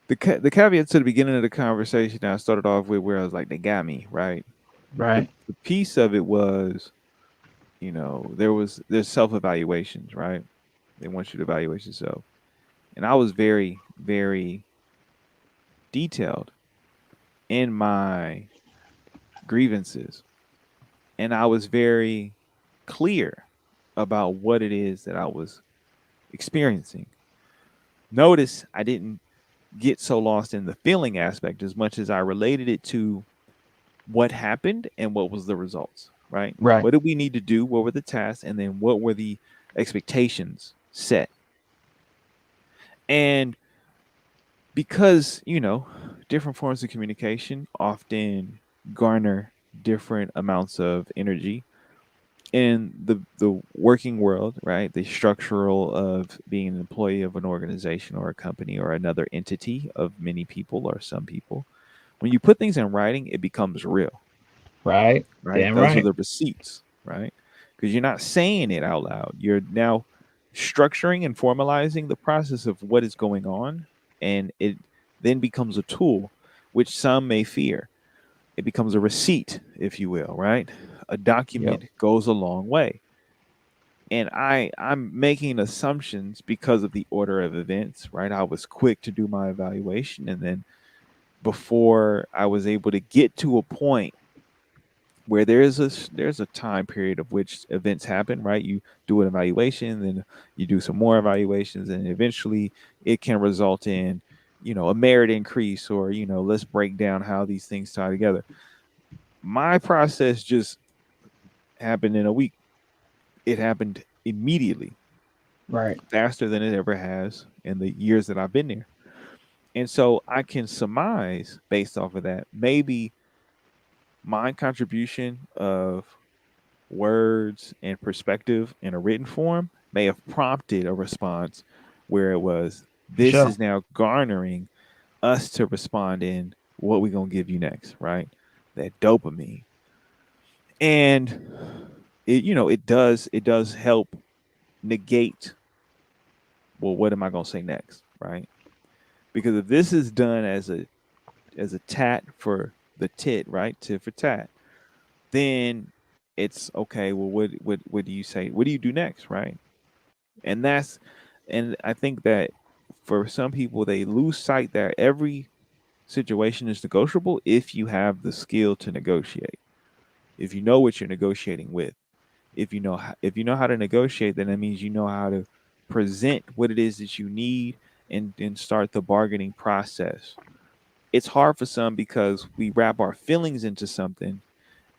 the caveat to the beginning of the conversation I started off with, where I was like, they got me, right? The, Right? the piece of it was, there's self evaluations, right? They want you to evaluate yourself. And I was very, very detailed in my grievances. And I was very clear about what it is that I was experiencing. Notice I didn't get so lost in the feeling aspect as much as I related it to what happened and what was the results, right? Right. What did we need to do? What were the tasks? And then what were the expectations set? And because, different forms of communication often garner different amounts of energy in the working world, right? The structural of being an employee of an organization or a company or another entity of many people or some people. When you put things in writing, it becomes real, Right. right? Damn Those are right. the receipts, right? Because you're not saying it out loud. You're now structuring and formalizing the process of what is going on, and it then becomes a tool, which some may fear. It becomes a receipt, if you will, right? A Yep. document goes a long way. And I'm making assumptions because of the order of events, right? I was quick to do my evaluation, and then before I was able to get to a point where there's a time period of which events happen, right? You do an evaluation, then you do some more evaluations, and eventually it can result in a merit increase, or let's break down how these things tie together. My process just happened in a week. It happened immediately, Right. faster than it ever has in the years that I've been there. And so I can surmise based off of that, maybe my contribution of words and perspective in a written form may have prompted a response where it was, For this sure. is now garnering us to respond in what we're going to give you next, right? That dopamine. And it does help negate, well, what am I going to say next, right? Because if this is done as a tat for the tit, right? Tit for tat, then it's okay. Well, what do you say? What do you do next, right? And I think that for some people they lose sight that every situation is negotiable if you have the skill to negotiate. If you know what you're negotiating with, if you know how to negotiate, then that means you know how to present what it is that you need, and start the bargaining process. It's hard for some because we wrap our feelings into something,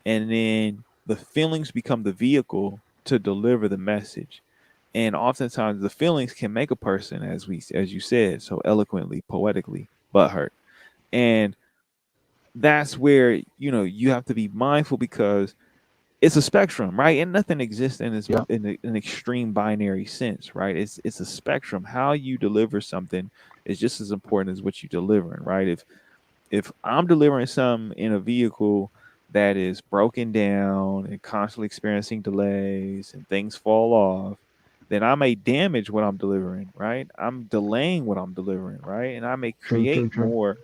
and then the feelings become the vehicle to deliver the message. And oftentimes the feelings can make a person, as you said so eloquently, poetically, butthurt. And that's where you have to be mindful, because it's a spectrum, right? And nothing exists in this Yep. in an extreme binary sense, right? It's a spectrum. How you deliver something is just as important as what you delivering, right? If I'm delivering something in a vehicle that is broken down and constantly experiencing delays and things fall off, then I may damage what I'm delivering, right? I'm delaying what I'm delivering, right? And I may True. True. create True. more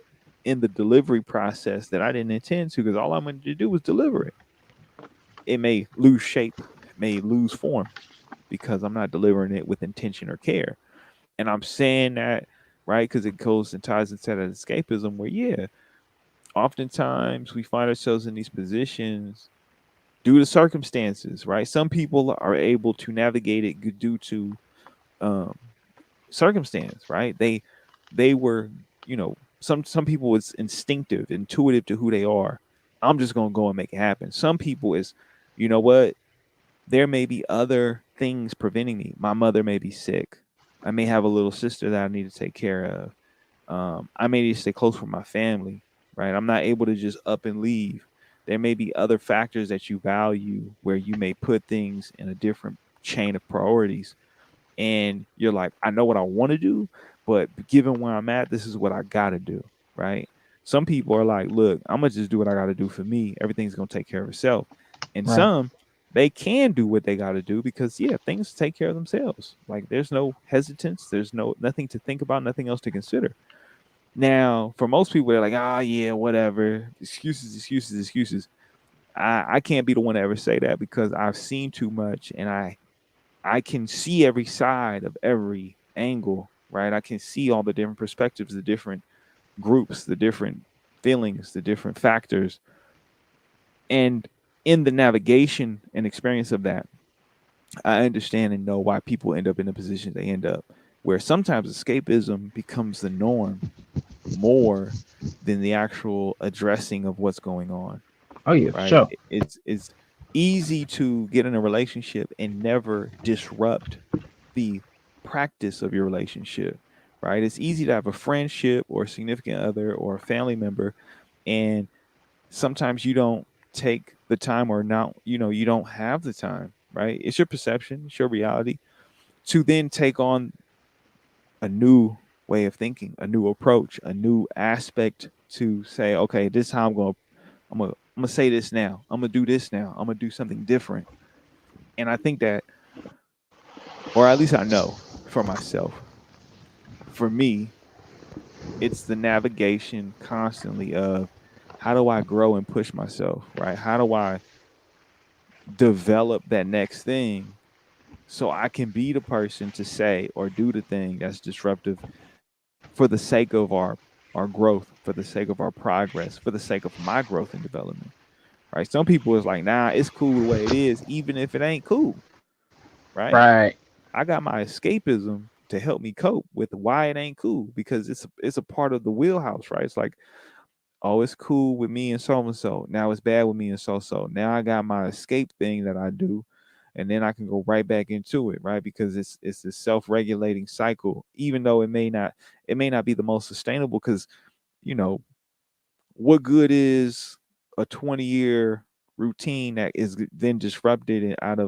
in the delivery process that I didn't intend to, because all I'm going to do was deliver it. it may lose shape, it may lose form because I'm not delivering it with intention or care. And I'm saying that, right, because it goes and ties into that escapism where, yeah, oftentimes we find ourselves in these positions due to circumstances, right? Some people are able to navigate it due to um, circumstance, right? They were, some people it's instinctive, intuitive to who they are. I'm just gonna go and make it happen. Some people is, you know what? There may be other things preventing me. My mother may be sick. I may have a little sister that I need to take care of. I may need to stay close with my family, right? I'm not able to just up and leave. There may be other factors that you value where you may put things in a different chain of priorities. And you're like, I know what I want to do, but given where I'm at, this is what I got to do, right? Some people are like, look, I'm going to just do what I got to do for me. Everything's going to take care of itself. And Right. some, they can do what they got to do because, yeah, things take care of themselves. Like there's no hesitance, there's nothing to think about, nothing else to consider. Now, for most people, they're like, ah, yeah, whatever. Excuses, excuses, excuses. I can't be the one to ever say that because I've seen too much and I can see every side of every angle, right? I can see all the different perspectives, the different groups, the different feelings, the different factors. And in the navigation and experience of that, I understand and know why people end up in the position they end up, where sometimes escapism becomes the norm more than the actual addressing of what's going on, Oh yeah, for right? sure. It's easy to get in a relationship and never disrupt the practice of your relationship, right? It's easy to have a friendship or a significant other or a family member, and sometimes you don't take the time or not, you don't have the time, right? It's your perception, it's your reality to then take on a new way of thinking, a new approach, a new aspect to say, okay, this is how I'm gonna say this now. I'm gonna do this now. I'm gonna do something different. And I think that, or at least I know for myself, for me, it's the navigation constantly of how do I grow and push myself, right? How do I develop that next thing so I can be the person to say or do the thing that's disruptive for the sake of our growth, for the sake of our progress, for the sake of my growth and development. Right? Some people is like, nah, it's cool the way it is, even if it ain't cool. Right? Right. I got my escapism to help me cope with why it ain't cool because it's a part of the wheelhouse, right? It's like, oh, it's cool with me and so. Now it's bad with me and so. Now I got my escape thing that I do, and then I can go right back into it, right? Because it's this self-regulating cycle, even though it may not be the most sustainable because, you know, what good is a 20-year routine that is then disrupted and out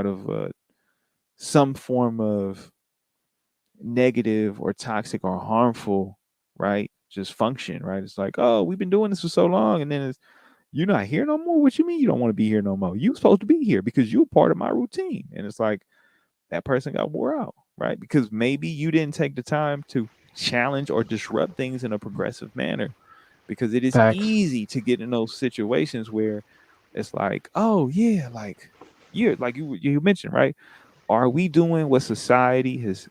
of some form of negative or toxic or harmful, right? Just function, right? It's like, oh, we've been doing this for so long, and then it's you're not here no more. What you mean you don't want to be here no more? You supposed to be here because you're part of my routine. And it's like that person got wore out, right? Because maybe you didn't take the time to challenge or disrupt things in a progressive manner. Because it is Facts. easy to get in those situations where it's like, oh yeah, like you mentioned, right? Are we doing what society has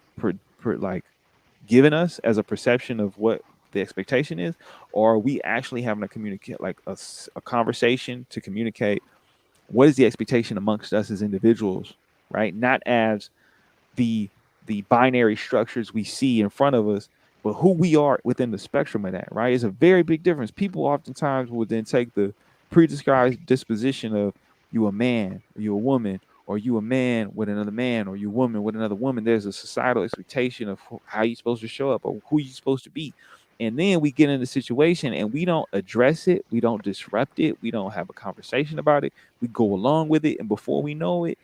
like given us as a perception of what the expectation is, or are we actually having a communicate like a conversation to communicate what is the expectation amongst us as individuals, right? Not as the the binary structures we see in front of us, but who we are within the spectrum of that, right? It's a very big difference. People oftentimes will then take the predisposed disposition of you a man, or you a woman, or you a man with another man, or you a woman with another woman. There's a societal expectation of how you're supposed to show up or who you're supposed to be. And then we get in the situation and we don't address it, we don't disrupt it, we don't have a conversation about it. We go along with it, and before we know it,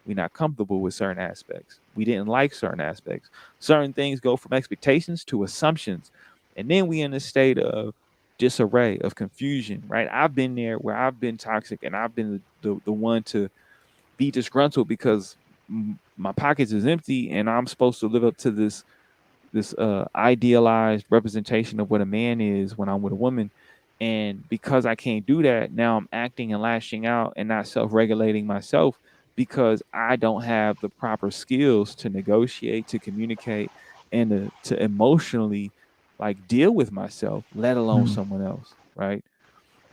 we're not comfortable with certain aspects. We didn't like certain aspects. Certain things go from expectations to assumptions. And then we in a state of disarray, of confusion, right? I've been there where I've been toxic and I've been the one to be disgruntled because my pockets is empty and I'm supposed to live up to this idealized representation of what a man is when I'm with a woman. And because I can't do that, now I'm acting and lashing out and not self-regulating myself because I don't have the proper skills to negotiate, to communicate, and to emotionally like deal with myself, let alone Mm, someone else, right?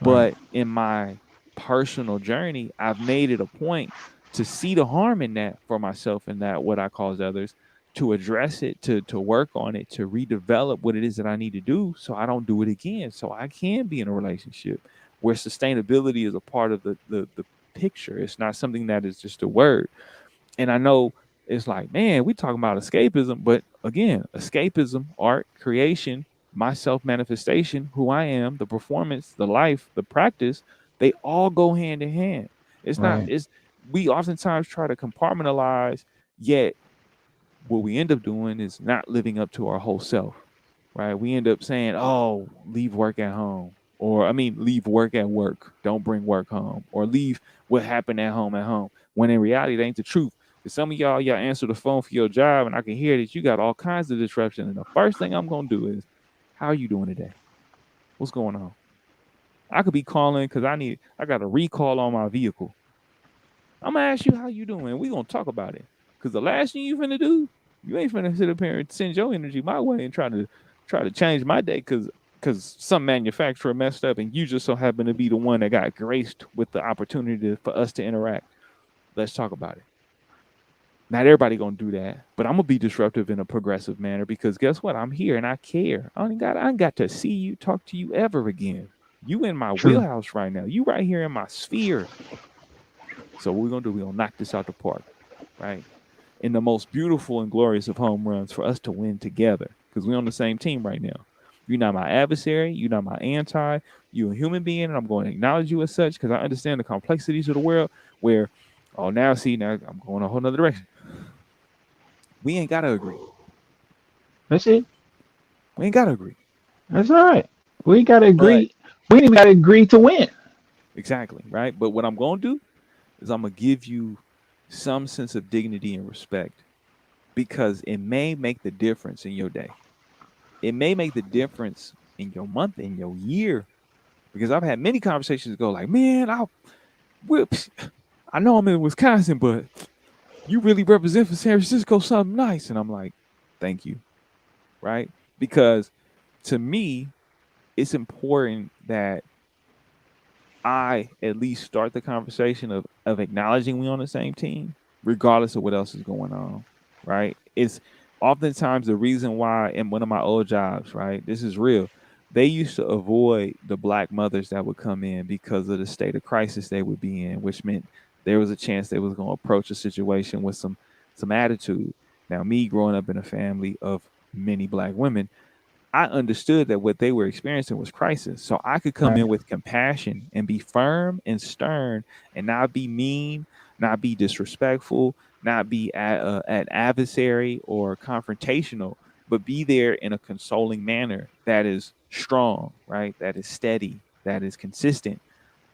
right. But in my personal journey, I've made it a point to see the harm in that for myself and that what I cause others, to address it, to work on it, to redevelop what it is that I need to do so I don't do it again. So I can be in a relationship where sustainability is a part of the picture. It's not something that is just a word. And I know it's like, man, we talking about escapism, but again, escapism, art, creation, my self manifestation, who I am, the performance, the life, the practice, they all go hand in hand. It's not, Right. it's, we oftentimes try to compartmentalize, yet what we end up doing is not living up to our whole self, right? We end up saying, oh, leave work at home. Or, I mean, leave work at work. Don't bring work home. Or leave what happened at home at home. When in reality, that ain't the truth. Because some of y'all answer the phone for your job, and I can hear that you got all kinds of disruption. And the first thing I'm going to do is, how are you doing today? What's going on? I could be calling because I got a recall on my vehicle. I'm gonna ask you how you doing. We gonna talk about it. Cause the last thing you finna do, you ain't finna sit up here and send your energy my way and try to change my day because some manufacturer messed up and you just so happen to be the one that got graced with the opportunity for us to interact. Let's talk about it. Not everybody gonna do that, but I'm gonna be disruptive in a progressive manner because guess what? I'm here and I care. I ain't got to see you, talk to you ever again. You in my True. wheelhouse right now. You right here in my sphere. So what we're gonna do, we're gonna knock this out the park, right? In the most beautiful and glorious of home runs for us to win together because we're on the same team right now. You're not my adversary. You're not my anti. You're a human being, and I'm going to acknowledge you as such because I understand the complexities of the world. Where, oh, now I'm going a whole nother direction. We ain't gotta agree. That's it. We ain't gotta agree. That's all right. We gotta But agree. We didn't gotta agree to win. exactly right. But what I'm gonna do is I'm gonna give you some sense of dignity and respect because it may make the difference in your day. It may make the difference in your month, in your year. Because I've had many conversations go like, man, whoops, I know I'm in Wisconsin, but you really represent for San Francisco something nice. And I'm like, thank you. Right. Because to me, it's important that I at least start the conversation of acknowledging we on the same team, regardless of what else is going on. Right. It's oftentimes the reason why in one of my old jobs, right? This is real. They used to avoid the black mothers that would come in because of the state of crisis they would be in, which meant there was a chance they was going to approach a situation with some attitude. Now, me growing up in a family of many black women, I understood that what they were experiencing was crisis. So I could come in Right. with compassion and be firm and stern and not be mean, not be disrespectful, not be an adversary or confrontational, but be there in a consoling manner that is strong, right? That is steady, that is consistent,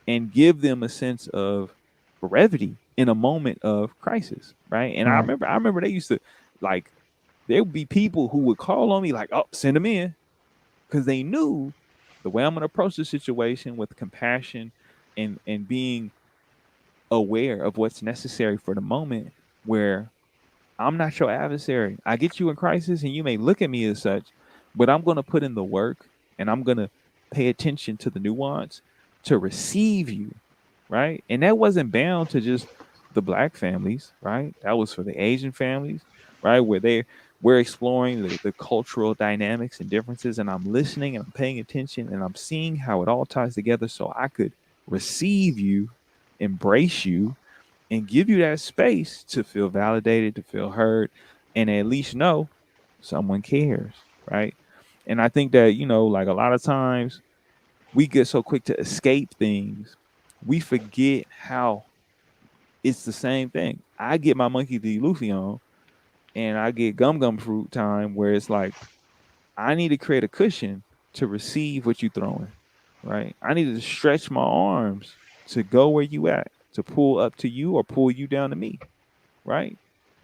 and give them a sense of brevity in a moment of crisis, right? And Right. I remember they used to like there would be people who would call on me like, "Oh, send them in," because they knew the way I'm going to approach the situation with compassion and being aware of what's necessary for the moment where I'm not your adversary. I get you in crisis and you may look at me as such, but I'm going to put in the work and I'm going to pay attention to the nuance to receive you, right? And that wasn't bound to just the black families, right? That was for the Asian families, right? Where we're exploring the cultural dynamics and differences, and I'm listening and I'm paying attention and I'm seeing how it all ties together so I could receive you, embrace you, and give you that space to feel validated, to feel heard, and at least know someone cares, right? And I think that, like a lot of times we get so quick to escape things, we forget how it's the same thing. I get my monkey D. Luffy on, and I get gum gum fruit time where it's like, I need to create a cushion to receive what you're throwing, right? I need to stretch my arms to go where you at, to pull up to you or pull you down to me, right?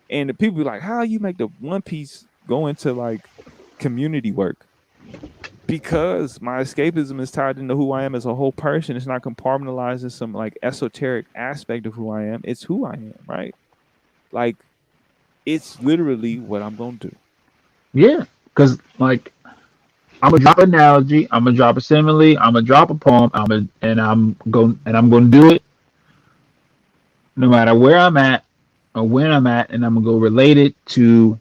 And the people be like, how you make the one piece go into like community work? because my escapism is tied into who I am as a whole person. It's not compartmentalized as some like esoteric aspect of who I am. It's who I am, right? Like it's literally what I'm gonna do. Yeah, because like I'm gonna drop an analogy, I'm gonna drop a simile, I'm gonna drop a poem, I'm gonna do it no matter where I'm at or when I'm at, and I'm gonna go relate it to.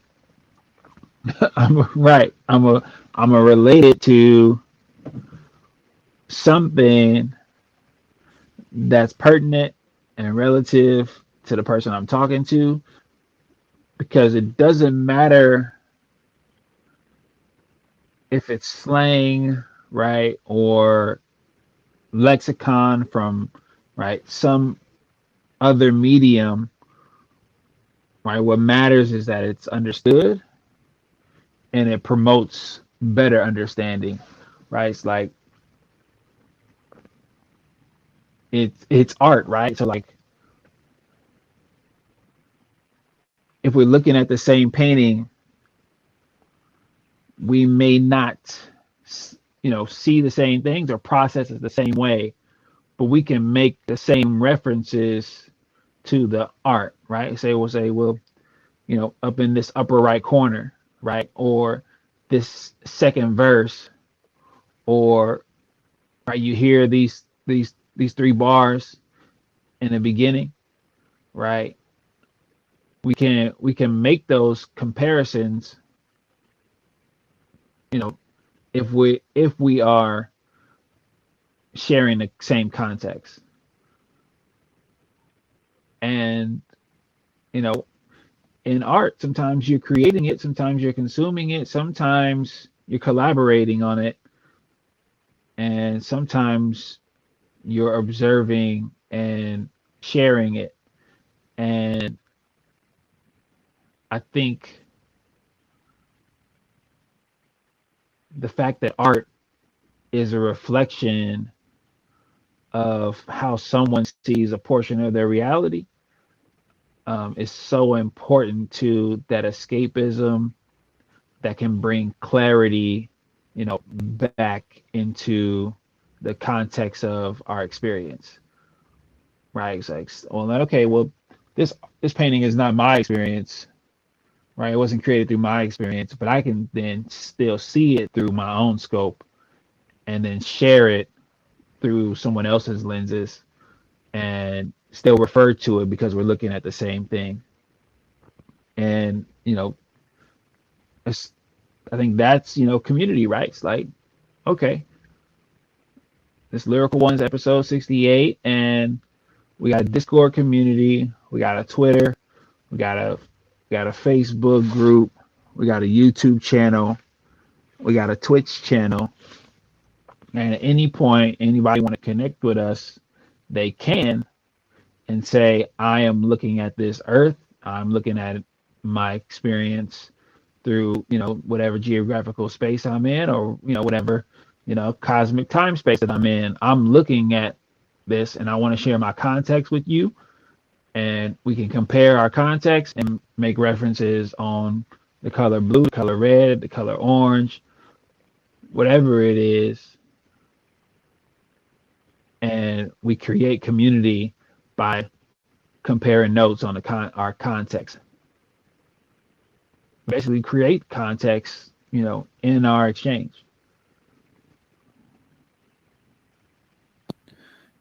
Right. I'm gonna relate it to something that's pertinent and relative to the person I'm talking to, because it doesn't matter if it's slang, right, or lexicon from right some other medium, right. What matters is that it's understood and it promotes better understanding, right? It's like it's art, right? So like if we're looking at the same painting, we may not, see the same things or process it the same way, but we can make the same references to the art, right? Say we'll say, well, up in this upper right corner, right, or this second verse, or right, you hear these three bars in the beginning, right? We can make those comparisons, you know, if we are sharing the same context. And you know in art, sometimes you're creating it, sometimes you're consuming it, sometimes you're collaborating on it, and sometimes you're observing and sharing it. And I think the fact that art is a reflection of how someone sees a portion of their reality, is so important to that escapism that can bring clarity, back into the context of our experience, right? It's like, well, okay, well, this painting is not my experience, right? It wasn't created through my experience, but I can then still see it through my own scope and then share it through someone else's lenses and still refer to it because we're looking at the same thing. And it's, I think that's community, right? It's like, okay, this Lyrical One's episode 68, and we got a Discord community, we got a Twitter, we got a Facebook group, we got a YouTube channel, we got a Twitch channel. And at any point, anybody want to connect with us, they can, and say, I am looking at this earth, I'm looking at my experience through, whatever geographical space I'm in, or, whatever, cosmic time space that I'm in. I'm looking at this and I want to share my context with you. And we can compare our context and make references on the color blue, the color red, the color orange, whatever it is. And we create community by comparing notes on our context. Basically create context, in our exchange.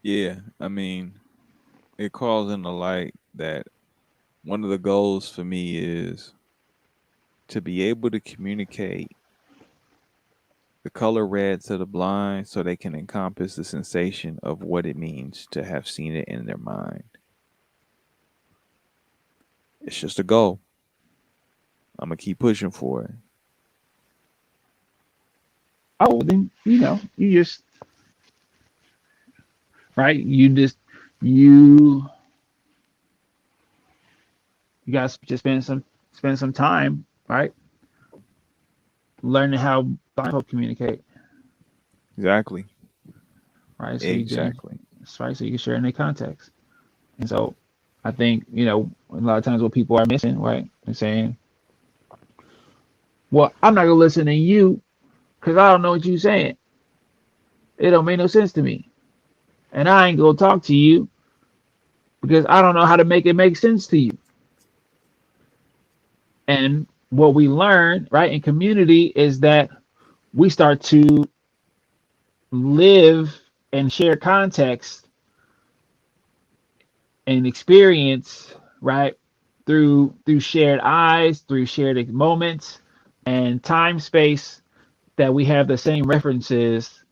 Yeah, I mean, it calls in the light that one of the goals for me is to be able to communicate the color red to the blind so they can encompass the sensation of what it means to have seen it in their mind. It's just a goal. I'm gonna keep pushing for it. Oh, then you just right. You you guys just spend some time, right, learning how blind folk communicate, Exactly. right? Exactly. So you can share in their context. And so I think a lot of times what people are missing, right, and saying, well, I'm not gonna listen to you because I don't know what you're saying. It don't make no sense to me. And I ain't gonna talk to you because I don't know how to make it make sense to you. And what we learn, right, in community is that we start to live and share context and experience, right, through shared eyes, through shared moments and time space, that we have the same references,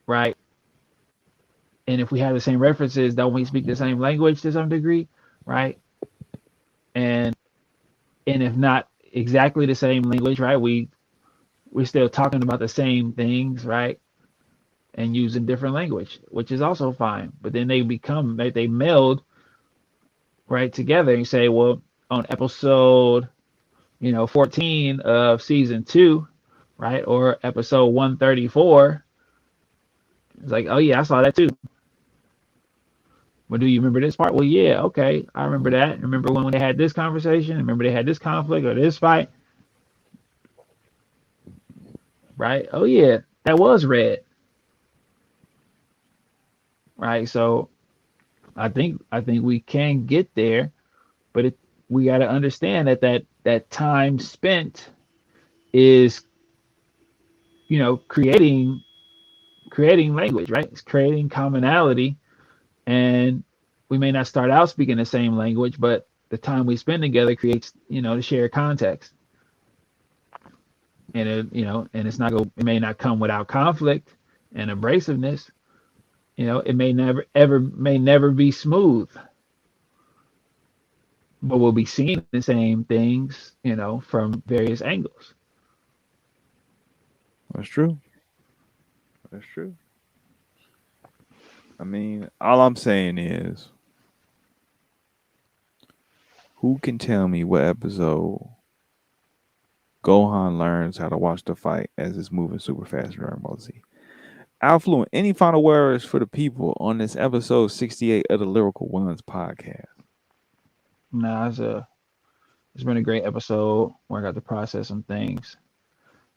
right? And if we have the same references, don't we speak the same language to some degree, right? And if not exactly the same language, right, we're still talking about the same things, right? And using different language, which is also fine. But then they become, like, they meld right together and say, well, on episode 14 of season 2, right, or episode 134, it's like, oh yeah, I saw that too. Well, do you remember this part? Well, yeah, okay, I remember that. Remember when they had this conversation? Remember they had this conflict or this fight? Right? Oh yeah, that was red. Right? So I think we can get there, but we got to understand that time spent is creating language, right? It's creating commonality, and we may not start out speaking the same language, but the time we spend together creates the shared context. And and it may not come without conflict and abrasiveness. It may never be smooth, but we'll be seeing the same things, from various angles. That's true. That's true. I mean, all I'm saying is, who can tell me what episode Gohan learns how to watch the fight as it's moving super fast in Dragon Ball Z? Affluent, any final words for the people on this episode 68 of the Lyrical Ones podcast? Nah, it's been a great episode where I got to process some things,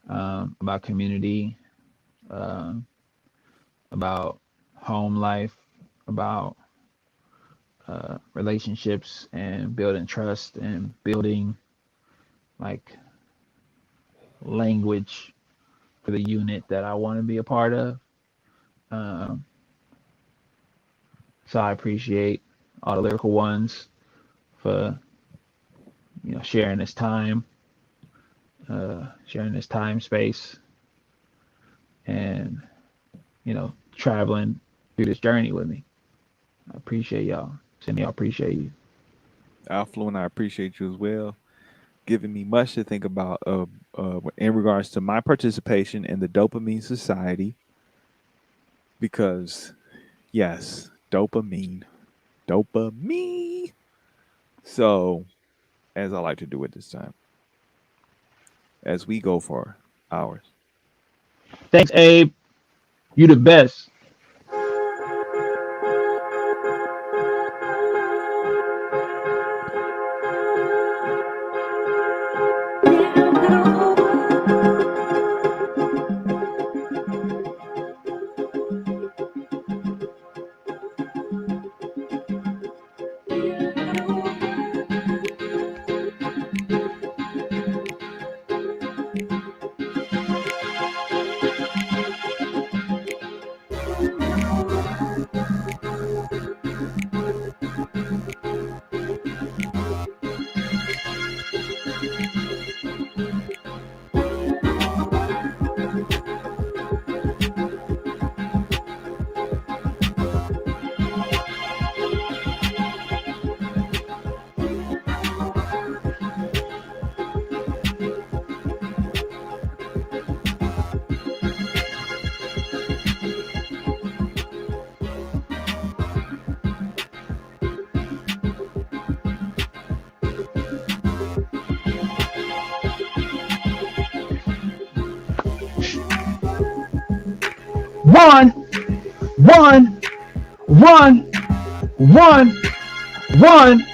about community, um, about home life, about relationships and building trust and building, like, language for the unit that I want to be a part of. Um, so I appreciate all the Lyrical Ones for sharing this time, sharing this time space, and traveling through this journey with me. I appreciate y'all. Cindy, I appreciate you. Affluent, I appreciate you as well, giving me much to think about in regards to my participation in the Dopamine Society. Because, yes, dopamine. So, as I like to do at this time, as we go for hours. Thanks, Abe. You the best. One, one, one, one, one.